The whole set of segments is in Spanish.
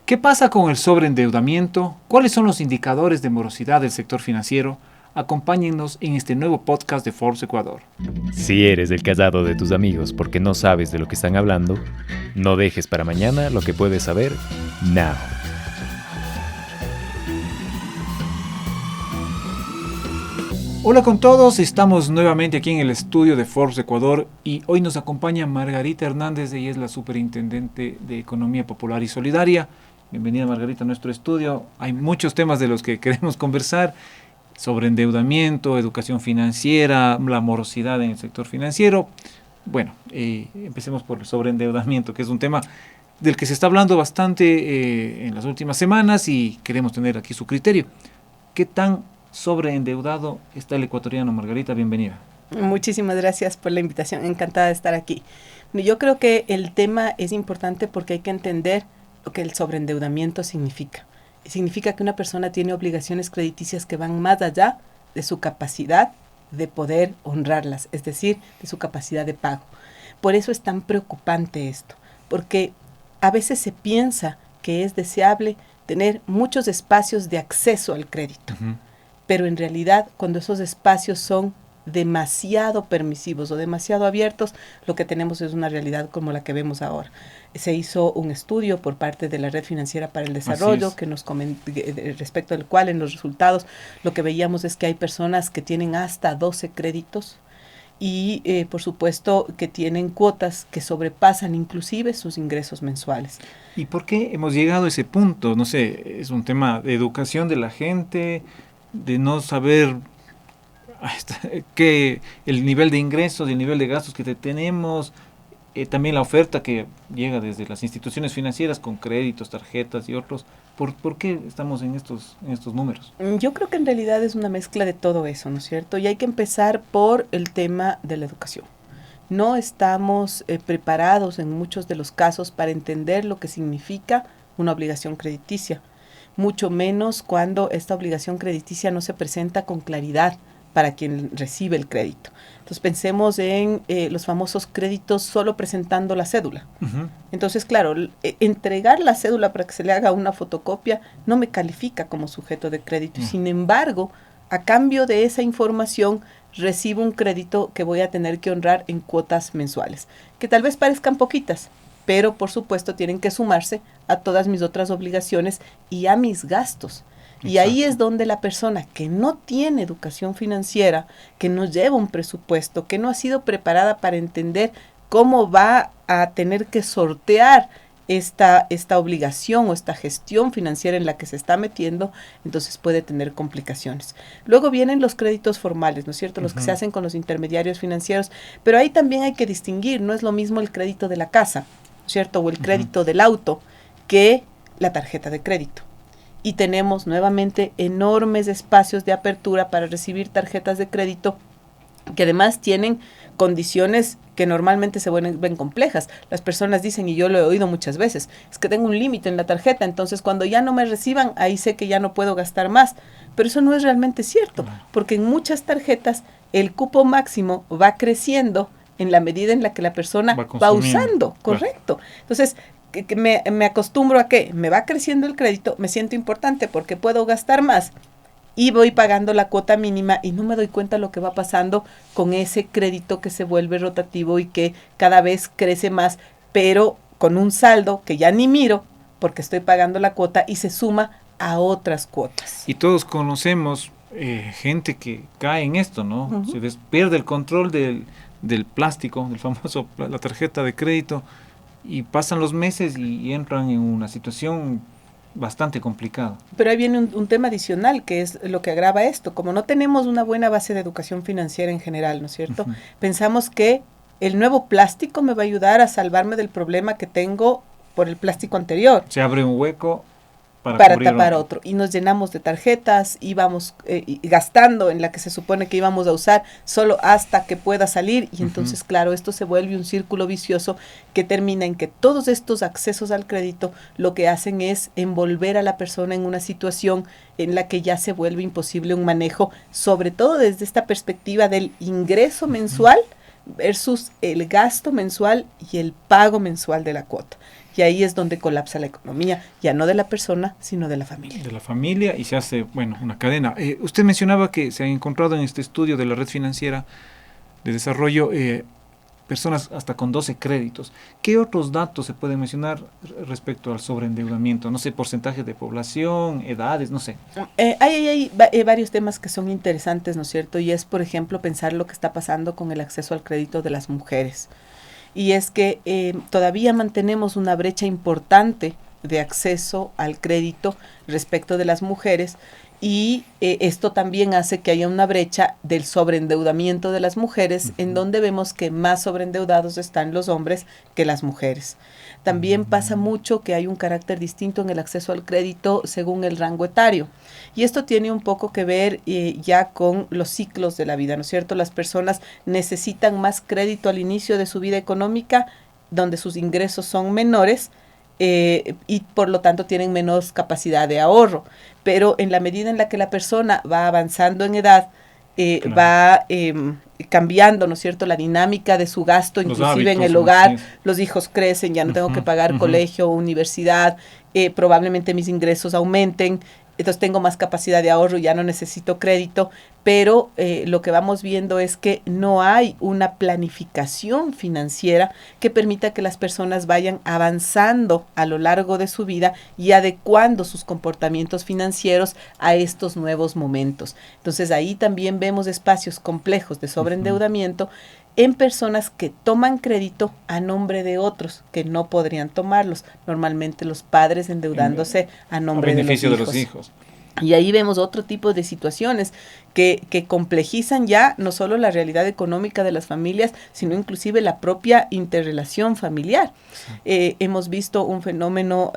¿Qué pasa con el sobreendeudamiento? ¿Cuáles son los indicadores de morosidad del sector financiero? Acompáñennos en este nuevo podcast de Forbes Ecuador. Si eres el callado de tus amigos porque no sabes de lo que están hablando, no dejes para mañana lo que puedes saber now. Hola con todos, estamos nuevamente aquí en el estudio de Forbes Ecuador y hoy nos acompaña Margarita Hernández, ella es la Superintendente de Economía Popular y Solidaria. Bienvenida Margarita a nuestro estudio. Hay muchos temas de los que queremos conversar, sobre endeudamiento, educación financiera, la morosidad en el sector financiero. Bueno, empecemos por el sobreendeudamiento, que es un tema del que se está hablando bastante en las últimas semanas y queremos tener aquí su criterio. ¿Qué tan sobreendeudado está el ecuatoriano? Margarita, bienvenida. Muchísimas gracias por la invitación, encantada de estar aquí. Yo creo que el tema es importante porque hay que entender lo que el sobreendeudamiento significa. Significa que una persona tiene obligaciones crediticias que van más allá de su capacidad de poder honrarlas, es decir, de su capacidad de pago. Por eso es tan preocupante esto, porque a veces se piensa que es deseable tener muchos espacios de acceso al crédito. Pero en realidad, cuando esos espacios son demasiado permisivos o demasiado abiertos, lo que tenemos es una realidad como la que vemos ahora. Se hizo un estudio por parte de la Red Financiera para el Desarrollo, que nos respecto al cual en los resultados lo que veíamos es que hay personas que tienen hasta 12 créditos y por supuesto que tienen cuotas que sobrepasan inclusive sus ingresos mensuales. ¿Y por qué hemos llegado a ese punto? No sé, es un tema de educación de la gente, de no saber que el nivel de ingresos y el nivel de gastos que tenemos, también la oferta que llega desde las instituciones financieras con créditos, tarjetas y otros. ¿Por qué estamos en estos números? Yo creo que en realidad es una mezcla de todo eso, ¿no es cierto? Y hay que empezar por el tema de la educación. No estamos preparados en muchos de los casos para entender lo que significa una obligación crediticia, mucho menos cuando esta obligación crediticia no se presenta con claridad para quien recibe el crédito. Entonces pensemos en los famosos créditos solo presentando la cédula. Entonces, claro, entregar la cédula para que se le haga una fotocopia no me califica como sujeto de crédito. Sin embargo, a cambio de esa información, recibo un crédito que voy a tener que honrar en cuotas mensuales, que tal vez parezcan poquitas, pero por supuesto tienen que sumarse a todas mis otras obligaciones y a mis gastos. Y ahí es donde la persona que no tiene educación financiera, que no lleva un presupuesto, que no ha sido preparada para entender cómo va a tener que sortear esta obligación o esta gestión financiera en la que se está metiendo, entonces puede tener complicaciones. Luego vienen los créditos formales, ¿no es cierto? Los que se hacen con los intermediarios financieros, pero ahí también hay que distinguir, no es lo mismo el crédito de la casa, ¿no es cierto? O el crédito del auto que la tarjeta de crédito. Y tenemos nuevamente enormes espacios de apertura para recibir tarjetas de crédito que además tienen condiciones que normalmente se ven complejas. Las personas dicen, y yo lo he oído muchas veces, es que tengo un límite en la tarjeta, entonces cuando ya no me reciban, ahí sé que ya no puedo gastar más. Pero eso no es realmente cierto, porque en muchas tarjetas el cupo máximo va creciendo en la medida en la que la persona va usando, correcto. Entonces, que me acostumbro a que me va creciendo el crédito, me siento importante porque puedo gastar más y voy pagando la cuota mínima y no me doy cuenta lo que va pasando con ese crédito que se vuelve rotativo y que cada vez crece más, pero con un saldo que ya ni miro porque estoy pagando la cuota y se suma a otras cuotas. Y todos conocemos gente que cae en esto, ¿no? Se pierde el control del plástico, del famoso, la tarjeta de crédito, y pasan los meses y entran en una situación bastante complicada. Pero ahí viene un tema adicional que es lo que agrava esto. Como no tenemos una buena base de educación financiera en general, ¿no es cierto? Pensamos que el nuevo plástico me va a ayudar a salvarme del problema que tengo por el plástico anterior. Se abre un hueco para tapar otro. Y nos llenamos de tarjetas y vamos gastando en la que se supone que íbamos a usar solo hasta que pueda salir. Y entonces, claro, esto se vuelve un círculo vicioso que termina en que todos estos accesos al crédito lo que hacen es envolver a la persona en una situación en la que ya se vuelve imposible un manejo, sobre todo desde esta perspectiva del ingreso mensual versus el gasto mensual y el pago mensual de la cuota. y ahí es donde colapsa la economía, ya no de la persona, sino de la familia. De la familia, y se hace, bueno, una cadena. Usted mencionaba que se ha encontrado en este estudio de la Red Financiera de Desarrollo personas hasta con 12 créditos. ¿Qué otros datos se pueden mencionar respecto al sobreendeudamiento? No sé, porcentaje de población, edades, no sé. Hay varios temas que son interesantes, ¿no es cierto? Y es, por ejemplo, pensar lo que está pasando con el acceso al crédito de las mujeres. Y es que todavía mantenemos una brecha importante de acceso al crédito respecto de las mujeres, y esto también hace que haya una brecha del sobreendeudamiento de las mujeres, en donde vemos que más sobreendeudados están los hombres que las mujeres. También pasa mucho que hay un carácter distinto en el acceso al crédito según el rango etario. Y esto tiene un poco que ver ya con los ciclos de la vida, ¿no es cierto? Las personas necesitan más crédito al inicio de su vida económica, donde sus ingresos son menores, y por lo tanto tienen menos capacidad de ahorro. Pero en la medida en la que la persona va avanzando en edad, claro, va cambiando, ¿no es cierto?, la dinámica de su gasto, inclusive hábitos, en el hogar, los hijos crecen, ya no tengo que pagar colegio, universidad, probablemente mis ingresos aumenten, entonces tengo más capacidad de ahorro, ya no necesito crédito, pero lo que vamos viendo es que no hay una planificación financiera que permita que las personas vayan avanzando a lo largo de su vida y adecuando sus comportamientos financieros a estos nuevos momentos. Entonces ahí también vemos espacios complejos de sobreendeudamiento en personas que toman crédito a nombre de otros que no podrían tomarlos, normalmente los padres endeudándose a nombre de los hijos. Y ahí vemos otro tipo de situaciones que complejizan ya no solo la realidad económica de las familias, sino inclusive la propia interrelación familiar. Hemos visto un fenómeno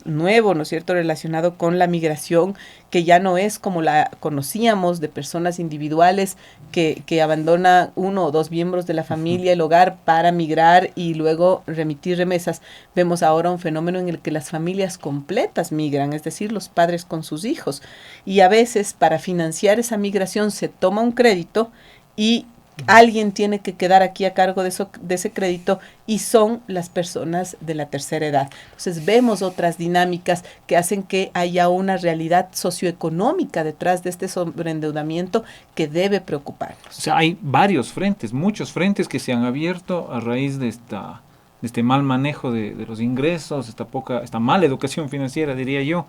nuevo, ¿no es cierto?, relacionado con la migración, que ya no es como la conocíamos, de personas individuales que abandona uno o dos miembros de la familia, el hogar, para migrar y luego remitir remesas. Vemos ahora un fenómeno en el que las familias completas migran, es decir, los padres con sus hijos. Y a veces para financiar esa migración se toma un crédito y alguien tiene que quedar aquí a cargo de ese crédito, y son las personas de la tercera edad. Entonces vemos otras dinámicas que hacen que haya una realidad socioeconómica detrás de este sobreendeudamiento que debe preocuparnos. O sea, hay varios frentes, muchos frentes que se han abierto a raíz de este mal manejo de los ingresos, esta mala educación financiera, diría yo.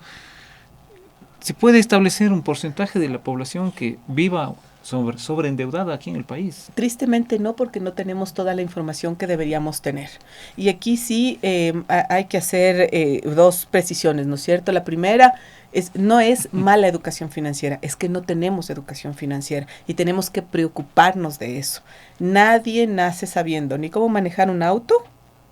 ¿Se puede establecer un porcentaje de la población que viva sobreendeudada aquí en el país? Tristemente no, porque no tenemos toda la información que deberíamos tener. Y aquí sí hay que hacer dos precisiones, ¿no es cierto? La primera no es mala educación financiera, es que no tenemos educación financiera y tenemos que preocuparnos de eso. Nadie nace sabiendo ni cómo manejar un auto,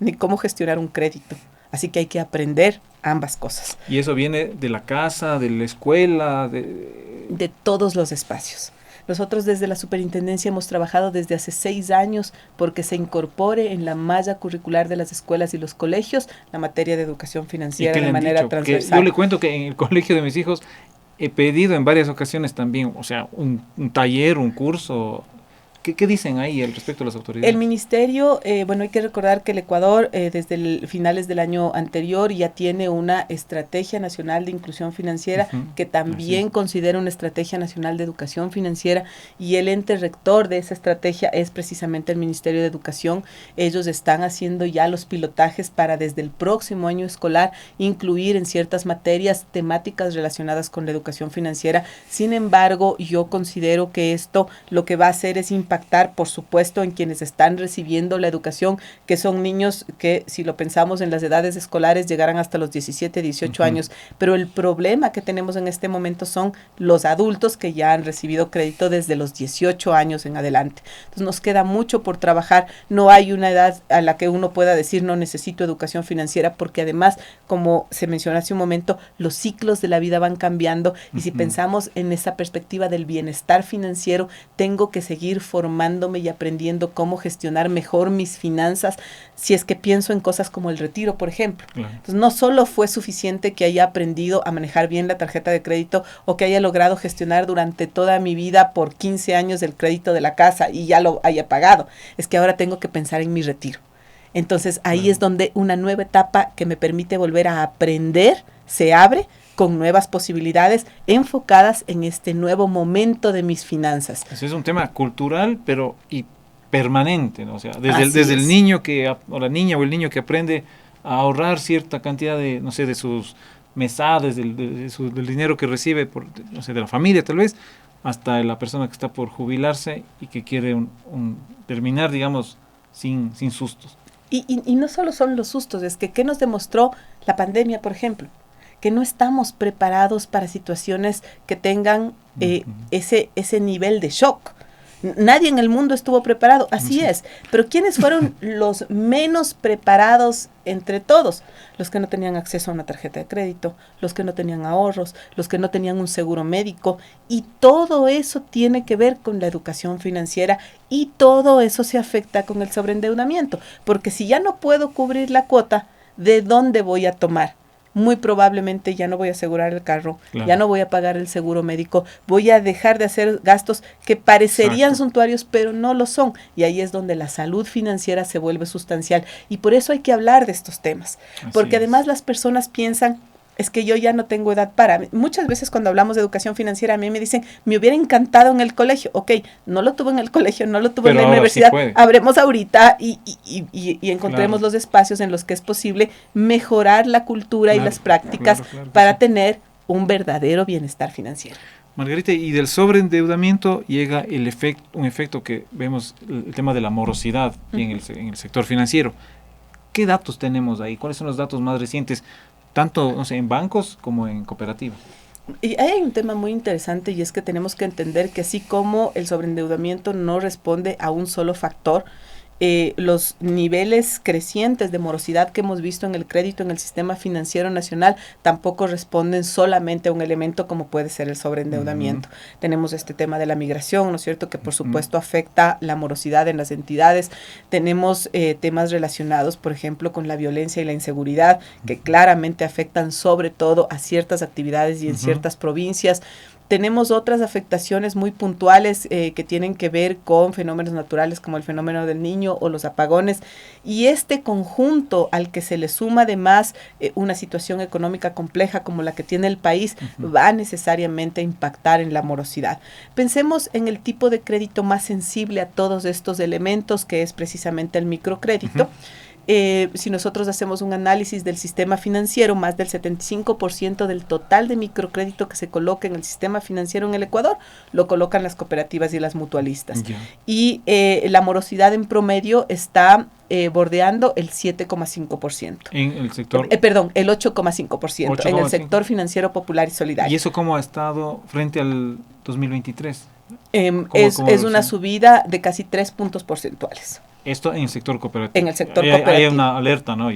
ni cómo gestionar un crédito. Así que hay que aprender ambas cosas. Y eso viene de la casa, de la escuela, de todos los espacios. Nosotros desde la superintendencia hemos trabajado desde hace 6 años porque se incorpore en la malla curricular de las escuelas y los colegios la materia de educación financiera de manera transversal. Yo le cuento que en el colegio de mis hijos he pedido en varias ocasiones también, o sea, un taller, un curso. ¿Qué dicen ahí al respecto de las autoridades? El ministerio, bueno, hay que recordar que el Ecuador desde finales del año anterior ya tiene una estrategia nacional de inclusión financiera, que también considera una estrategia nacional de educación financiera, y el ente rector de esa estrategia es precisamente el Ministerio de Educación. Ellos están haciendo ya los pilotajes para desde el próximo año escolar incluir en ciertas materias temáticas relacionadas con la educación financiera. Sin embargo, yo considero que esto lo que va a hacer es impactar, por supuesto, en quienes están recibiendo la educación, que son niños que, si lo pensamos en las edades escolares, llegarán hasta los 17, 18 años. Pero el problema que tenemos en este momento son los adultos que ya han recibido crédito desde los 18 años en adelante. Entonces nos queda mucho por trabajar. No hay una edad a la que uno pueda decir no necesito educación financiera, porque además, como se mencionó hace un momento, los ciclos de la vida van cambiando, y si pensamos en esa perspectiva del bienestar financiero, tengo que seguir formándome y aprendiendo cómo gestionar mejor mis finanzas, si es que pienso en cosas como el retiro, por ejemplo. Claro. Entonces, no solo fue suficiente que haya aprendido a manejar bien la tarjeta de crédito, o que haya logrado gestionar durante toda mi vida por 15 años el crédito de la casa y ya lo haya pagado. Es que ahora tengo que pensar en mi retiro. Entonces ahí es donde una nueva etapa que me permite volver a aprender se abre con nuevas posibilidades enfocadas en este nuevo momento de mis finanzas. Eso es un tema cultural, pero y permanente, ¿no? O sea, desde el niño o la niña o el niño que aprende a ahorrar cierta cantidad de, no sé, de sus mesadas, del dinero que recibe, no sé, de la familia tal vez, hasta la persona que está por jubilarse y que quiere terminar, digamos, sin sustos. Y no solo son los sustos, es que ¿qué nos demostró la pandemia, por ejemplo? Que no estamos preparados para situaciones que tengan ese nivel de shock. Nadie en el mundo estuvo preparado, así es. Pero ¿quiénes fueron los menos preparados entre todos? Los que no tenían acceso a una tarjeta de crédito, los que no tenían ahorros, los que no tenían un seguro médico. Y todo eso tiene que ver con la educación financiera y todo eso se afecta con el sobreendeudamiento. Porque si ya no puedo cubrir la cuota, ¿de dónde voy a tomar? Muy probablemente ya no voy a asegurar el carro, claro, ya no voy a pagar el seguro médico, voy a dejar de hacer gastos que parecerían suntuarios, pero no lo son. Y ahí es donde la salud financiera se vuelve sustancial. Y por eso hay que hablar de estos temas. Porque además las personas piensan, es que yo ya no tengo edad para. Muchas veces cuando hablamos de educación financiera, a mí me dicen, me hubiera encantado en el colegio. Ok, no lo tuve en el colegio, no lo tuve en la universidad. Sí, habremos ahorita y encontremos los espacios en los que es posible mejorar la cultura y las prácticas para tener un verdadero bienestar financiero. Margarita, y del sobreendeudamiento llega un efecto que vemos, el tema de la morosidad en el sector financiero. ¿Qué datos tenemos ahí? ¿Cuáles son los datos más recientes? Tanto, no sé, en bancos como en cooperativas. Y hay un tema muy interesante y es que tenemos que entender que así como el sobreendeudamiento no responde a un solo factor, los niveles crecientes de morosidad que hemos visto en el crédito en el sistema financiero nacional tampoco responden solamente a un elemento como puede ser el sobreendeudamiento. Tenemos este tema de la migración, ¿no es cierto?, que por supuesto afecta la morosidad en las entidades. Tenemos temas relacionados, por ejemplo, con la violencia y la inseguridad, que claramente afectan sobre todo a ciertas actividades y en ciertas provincias. Tenemos otras afectaciones muy puntuales que tienen que ver con fenómenos naturales como el fenómeno del Niño o los apagones. Y este conjunto al que se le suma además una situación económica compleja como la que tiene el país, va necesariamente a impactar en la morosidad. Pensemos en el tipo de crédito más sensible a todos estos elementos, que es precisamente el microcrédito. Si nosotros hacemos un análisis del sistema financiero, más del 75% del total de microcrédito que se coloca en el sistema financiero en el Ecuador, lo colocan las cooperativas y las mutualistas. Y la morosidad en promedio está bordeando el 7,5%. En el sector... el 8,5% en el sector financiero popular y solidario. ¿Y eso cómo ha estado frente al 2023? Es una subida de casi 3 puntos porcentuales. Esto en el sector cooperativo. En el sector cooperativo. Hay una alerta, ¿no?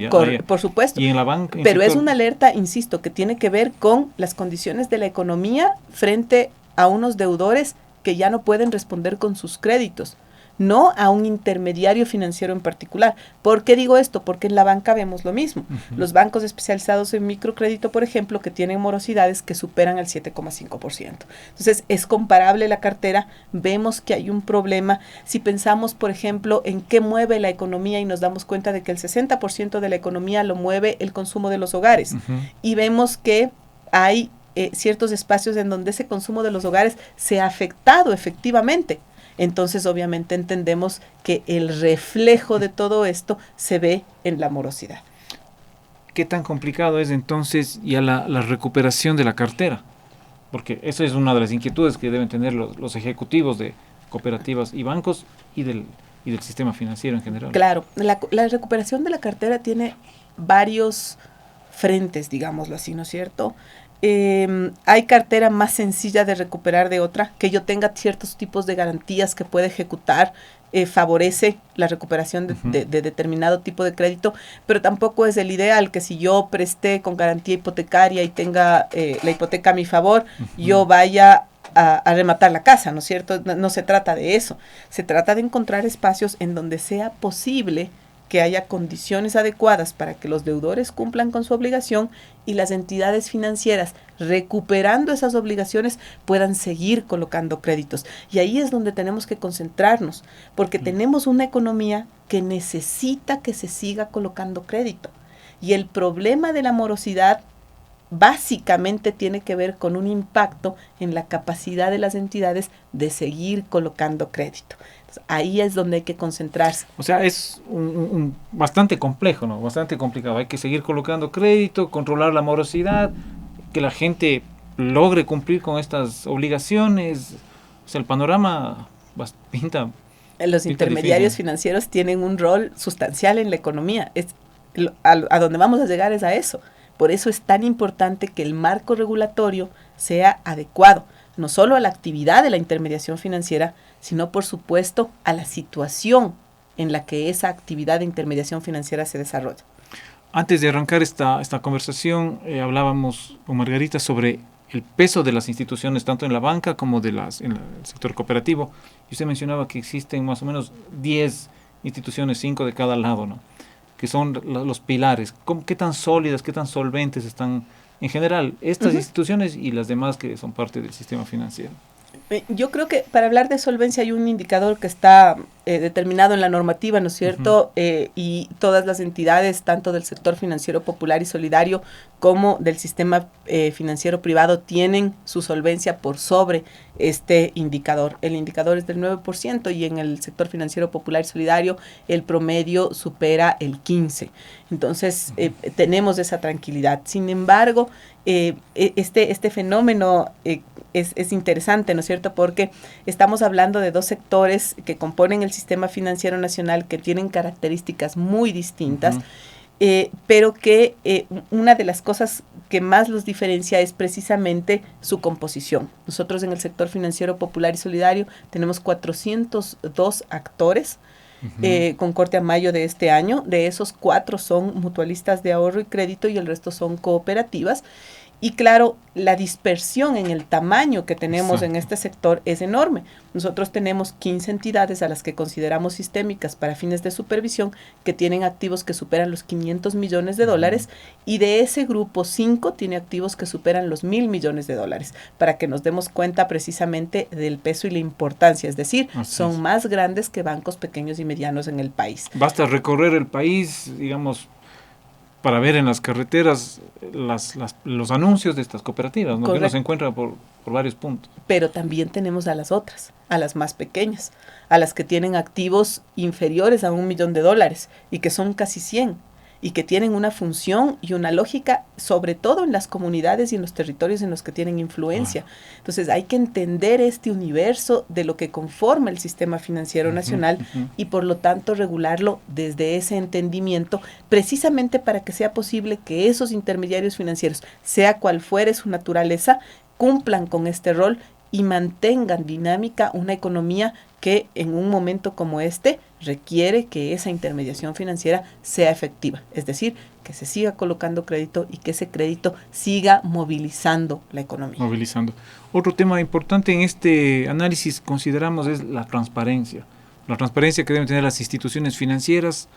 Por supuesto. Y en la banca. Pero es una alerta, insisto, que tiene que ver con las condiciones de la economía frente a unos deudores que ya no pueden responder con sus créditos, no a un intermediario financiero en particular. ¿Por qué digo esto? Porque en la banca vemos lo mismo. Los bancos especializados en microcrédito, por ejemplo, que tienen morosidades que superan el 7,5%. Entonces, es comparable la cartera, vemos que hay un problema. Si pensamos, por ejemplo, en qué mueve la economía y nos damos cuenta de que el 60% de la economía lo mueve el consumo de los hogares. Y vemos que hay ciertos espacios en donde ese consumo de los hogares se ha afectado efectivamente. Entonces, obviamente, entendemos que el reflejo de todo esto se ve en la morosidad. ¿Qué tan complicado es entonces ya la recuperación de la cartera? Porque eso es una de las inquietudes que deben tener los ejecutivos de cooperativas y bancos y del sistema financiero en general. Claro, la recuperación de la cartera tiene varios frentes, digámoslo así, ¿no es cierto? Hay cartera más sencilla de recuperar de otra, que yo tenga ciertos tipos de garantías que pueda ejecutar, favorece la recuperación de determinado tipo de crédito, pero tampoco es el ideal que si yo presté con garantía hipotecaria y tenga la hipoteca a mi favor, yo vaya a rematar la casa, ¿no es cierto? No se trata de eso, se trata de encontrar espacios en donde sea posible que haya condiciones adecuadas para que los deudores cumplan con su obligación y las entidades financieras, recuperando esas obligaciones, puedan seguir colocando créditos. Y ahí es donde tenemos que concentrarnos, porque tenemos una economía que necesita que se siga colocando crédito. Y el problema de la morosidad básicamente tiene que ver con un impacto en la capacidad de las entidades de seguir colocando crédito. Entonces, ahí es donde hay que concentrarse. O sea, es un bastante complejo, ¿no? Bastante complicado. Hay que seguir colocando crédito, controlar la morosidad, que la gente logre cumplir con estas obligaciones. O sea, el panorama pinta. Los intermediarios difícil. financieros tienen un rol sustancial en la economía. A donde vamos a llegar es a eso. Por eso es tan importante que el marco regulatorio sea adecuado, no solo a la actividad de la intermediación financiera, sino por supuesto a la situación en la que esa actividad de intermediación financiera se desarrolla. Antes de arrancar esta conversación, hablábamos con Margarita sobre el peso de las instituciones, tanto en la banca como en el sector cooperativo. Y usted mencionaba que existen más o menos 10 instituciones, 5 de cada lado, ¿no? Que son los pilares. ¿Qué tan sólidas, qué tan solventes están en general estas instituciones y las demás que son parte del sistema financiero? Yo creo que para hablar de solvencia hay un indicador que está determinado en la normativa, ¿no es cierto? Y todas las entidades, tanto del sector financiero popular y solidario como del sistema financiero privado, tienen su solvencia por sobre este indicador. El indicador es del 9% y en el sector financiero popular y solidario el promedio supera el 15%. Entonces, tenemos esa tranquilidad. Sin embargo, este fenómeno es interesante, ¿no es cierto? Porque estamos hablando de dos sectores que componen el sistema financiero nacional que tienen características muy distintas, pero que una de las cosas que más los diferencia es precisamente su composición. Nosotros en el sector financiero popular y solidario tenemos 402 actores, con corte a mayo de este año. De esos 4 son mutualistas de ahorro y crédito y el resto son cooperativas. Y claro, la dispersión en el tamaño que tenemos en este sector es enorme. Nosotros tenemos 15 entidades a las que consideramos sistémicas para fines de supervisión que tienen activos que superan los 500 millones de dólares y de ese grupo 5 tiene activos que superan los 1.000 millones de dólares, para que nos demos cuenta precisamente del peso y la importancia. Es decir, son más grandes que bancos pequeños y medianos en el país. Basta recorrer el país, digamos, para ver en las carreteras los anuncios de estas cooperativas, ¿no? Que uno se encuentra por varios puntos. Pero también tenemos a las otras, a las más pequeñas, a las que tienen activos inferiores a $1 millón y que son casi 100 y que tienen una función y una lógica, sobre todo en las comunidades y en los territorios en los que tienen influencia. Entonces hay que entender este universo de lo que conforma el sistema financiero nacional y por lo tanto regularlo desde ese entendimiento, precisamente para que sea posible que esos intermediarios financieros, sea cual fuere su naturaleza, cumplan con este rol y mantengan dinámica una economía que en un momento como este requiere que esa intermediación financiera sea efectiva, es decir, que se siga colocando crédito y que ese crédito siga movilizando la economía. Movilizando. Otro tema importante en este análisis consideramos es la transparencia. La transparencia que deben tener las instituciones financieras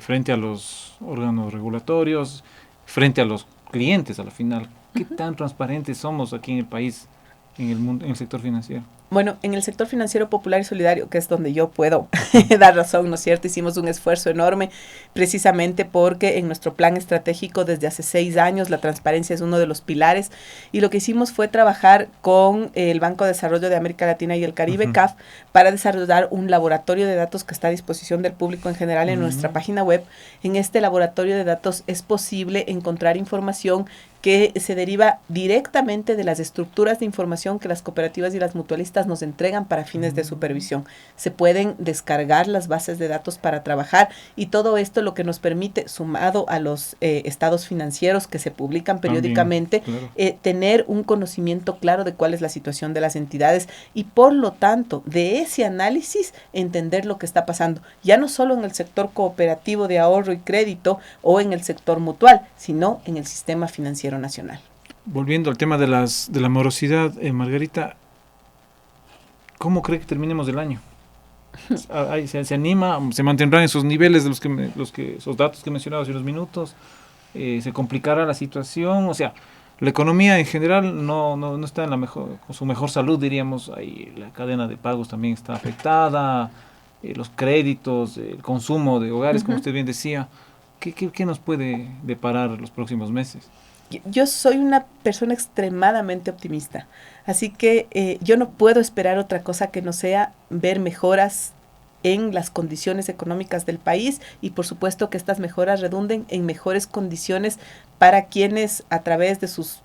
frente a los órganos regulatorios, frente a los clientes a la final. ¿Qué tan transparentes somos aquí en el país, en el mundo, en el sector financiero? Bueno, en el sector financiero popular y solidario, que es donde yo puedo dar razón, ¿no es cierto? Hicimos un esfuerzo enorme precisamente porque en nuestro plan estratégico desde hace 6 años la transparencia es uno de los pilares y lo que hicimos fue trabajar con el Banco de Desarrollo de América Latina y el Caribe, CAF, para desarrollar un laboratorio de datos que está a disposición del público en general en nuestra página web. En este laboratorio de datos es posible encontrar información que se deriva directamente de las estructuras de información que las cooperativas y las mutualistas nos entregan para fines de supervisión. Se pueden descargar las bases de datos para trabajar y todo esto lo que nos permite, sumado a los estados financieros que se publican periódicamente, claro, tener un conocimiento claro de cuál es la situación de las entidades y por lo tanto de ese análisis entender lo que está pasando, ya no solo en el sector cooperativo de ahorro y crédito o en el sector mutual, sino en el sistema financiero nacional. Volviendo al tema de la morosidad, Margarita, ¿cómo cree que terminemos el año? ahí se anima, se mantendrán esos niveles de esos datos que he mencionado hace unos minutos, se complicará la situación, o sea, la economía en general no está en con su mejor salud, diríamos, ahí la cadena de pagos también está afectada, los créditos, el consumo de hogares, como usted bien decía. ¿Qué nos puede deparar los próximos meses? Yo soy una persona extremadamente optimista, así que yo no puedo esperar otra cosa que no sea ver mejoras en las condiciones económicas del país y por supuesto que estas mejoras redunden en mejores condiciones para quienes a través de sus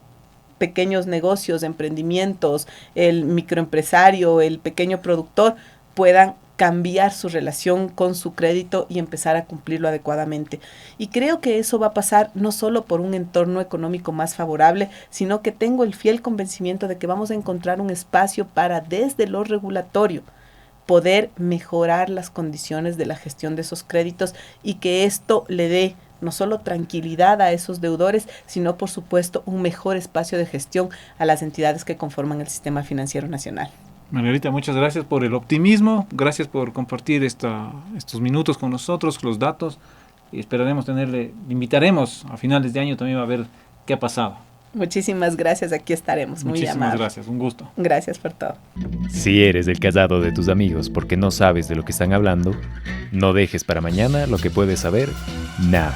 pequeños negocios, emprendimientos, el microempresario, el pequeño productor puedan cambiar su relación con su crédito y empezar a cumplirlo adecuadamente. Y creo que eso va a pasar no solo por un entorno económico más favorable, sino que tengo el fiel convencimiento de que vamos a encontrar un espacio para, desde lo regulatorio, poder mejorar las condiciones de la gestión de esos créditos y que esto le dé no solo tranquilidad a esos deudores, sino por supuesto un mejor espacio de gestión a las entidades que conforman el sistema financiero nacional. Margarita, muchas gracias por el optimismo, gracias por compartir estos minutos con nosotros, los datos, y esperaremos invitaremos a finales de año también a ver qué ha pasado. Muchísimas gracias, aquí estaremos, muy amables. Muchísimas gracias, un gusto. Gracias por todo. Si eres el casado de tus amigos porque no sabes de lo que están hablando, no dejes para mañana lo que puedes saber now.